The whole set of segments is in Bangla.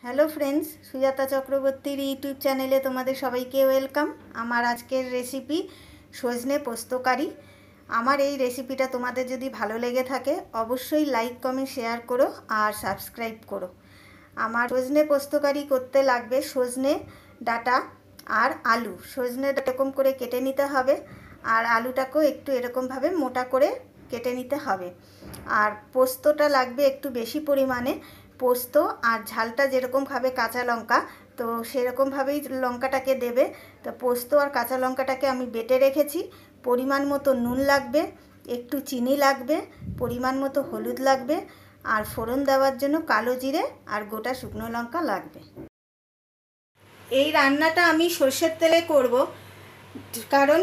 হ্যালো ফ্রেন্ডস, সুজাতা চক্রবর্তীর ইউটিউব চ্যানেলে তোমাদের সবাইকে ওয়েলকাম। আমার আজকের রেসিপি সজনে পোস্তকারি। আমার এই রেসিপিটা তোমাদের যদি ভালো লেগে থাকে অবশ্যই লাইক কমেন্ট শেয়ার করো আর সাবস্ক্রাইব করো। আমার সজনে পোস্তকারি করতে লাগবে সজনে ডাঁটা আর আলু। সজনে এরকম করে কেটে নিতে হবে আর আলুটাকেও একটু এরকমভাবে মোটা করে কেটে নিতে হবে। আর পোস্তটা লাগবে একটু বেশি পরিমাণে। পোস্ত আর ঝালটা যেরকম খাবে কাঁচা লঙ্কা, তো সেরকমভাবেই লঙ্কাটাকে দেবে। তো পোস্ত আর কাঁচা লঙ্কাটাকে আমি বেটে রেখেছি। পরিমাণ মতো নুন লাগবে, একটু চিনি লাগবে, পরিমাণ মতো হলুদ লাগবে, আর ফোড়ন দেওয়ার জন্য কালো জিরে আর গোটা শুকনো লঙ্কা লাগবে। এই রান্নাটা আমি সর্ষের তেলে করব, কারণ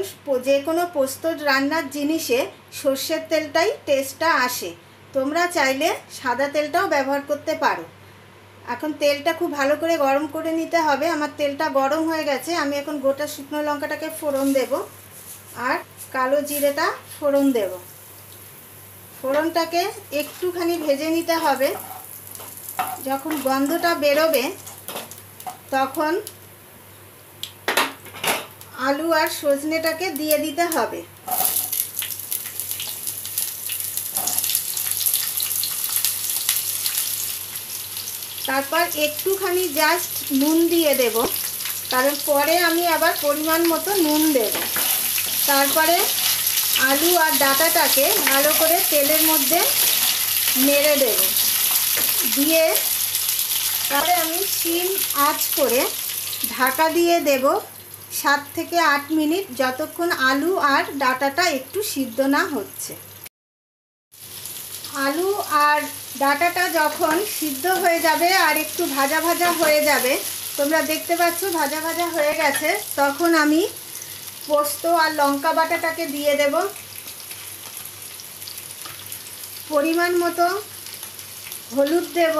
যে কোনো পোস্ত রান্নার জিনিসে সর্ষের তেলটাই টেস্টটা আসে। তোমরা চাইলে সাদা তেলটাও ব্যবহার করতে পারো। এখন তেলটা খুব ভালো করে গরম করে নিতে হবে। আমার তেলটা গরম হয়ে গেছে। আমি এখন গোটা শুকনো লঙ্কাটাকে ফোড়ন দেব আর কালো জিরেটা ফোড়ন দেব। ফোড়নটাকে একটুখানি ভেজে নিতে হবে। যখন গন্ধটা বেরোবে তখন আলু আর সজনেটাকে দিয়ে দিতে হবে। তারপর একটুখানি জাস্ট নুন দিয়ে দেব, কারণ পরে আমি আবার পরিমাণ মতো নুন দেব। তারপরে আলু আর ডাঁটাটাকে ভালো করে তেলের মধ্যে নেড়ে দেব। দিয়ে তারপরে আমি সিম আঁচ করে ঢাকা দিয়ে দেব 7 থেকে 8 মিনিট, যতক্ষণ আলু আর ডাঁটাটা একটু সিদ্ধ না হচ্ছে। আলু আর ডাঁটাটা যখন সিদ্ধ হয়ে যাবে আর একটু ভাজা ভাজা হয়ে যাবে, তোমরা দেখতে পাচ্ছ ভাজা ভাজা হয়ে গেছে, তখন আমি পোস্ত আর লঙ্কা বাটাটাকে দিয়ে দেব। পরিমাণ মতো হলুদ দেব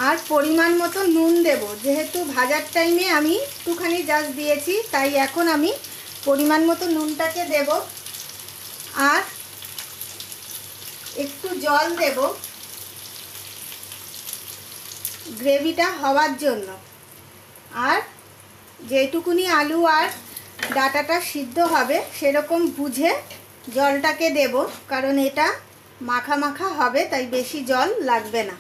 আর পরিমাণ মতো নুন দেব। যেহেতু ভাজার টাইমে আমি একটুখানি জাস্ট দিয়েছি, তাই এখন আমি পরিমাণ মতো নুনটাকে দেব আর একটু জল দেব গ্রেভিটা হওয়ার জন্য। আর যেটুকুনি আলু আর ডাঁটাটা সিদ্ধ হবে সেরকম বুঝে জলটাকে দেব, কারণ এটা মাখা মাখা হবে, তাই বেশি জল লাগবে না।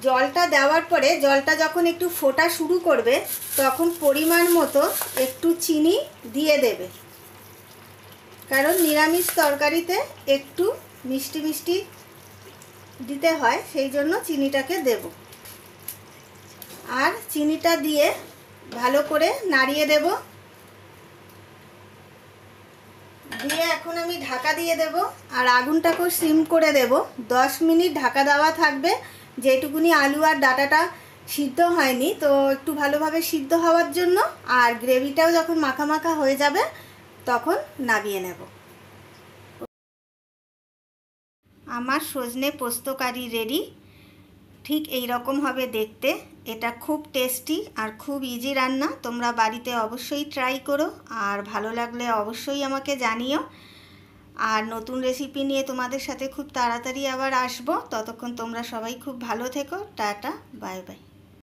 জলটা দেওয়ার পরে জলটা যখন একটু ফোটা শুরু করবে তখন পরিমাণ মতো একটু চিনি দিয়ে দেবে, কারণ নিরামিষ তরকারিতে একটু মিষ্টি মিষ্টি দিতে হয়, সেই জন্য চিনিটাকে দেব। আর চিনিটা দিয়ে ভালো করে নাড়িয়ে দেব। দিয়ে এখন আমি ঢাকা দিয়ে দেব আর আগুনটাকেও সিম করে দেব। 10 মিনিট ঢাকা দেওয়া থাকবে। যেটুকুনি আলু আর ডাঁটাটা সিদ্ধ হয়নি, তো একটু ভালোভাবে সিদ্ধ হওয়ার জন্য, আর গ্রেভিটাও যখন মাখা মাখা হয়ে যাবে তখন নামিয়ে নেব। আমার সজনে পোস্তকারি রেডি। ঠিক এই রকম হবে দেখতে। এটা খুব টেস্টি আর খুব ইজি রান্না। তোমরা বাড়িতে অবশ্যই ট্রাই করো, আর ভালো লাগলে অবশ্যই আমাকে জানিও। আর নতুন রেসিপি নিয়ে তোমাদের সাথে খুব তাড়াতাড়ি আবার আসবো। ততক্ষণ তোমরা সবাই খুব ভালো থেকো। Tata, bye bye.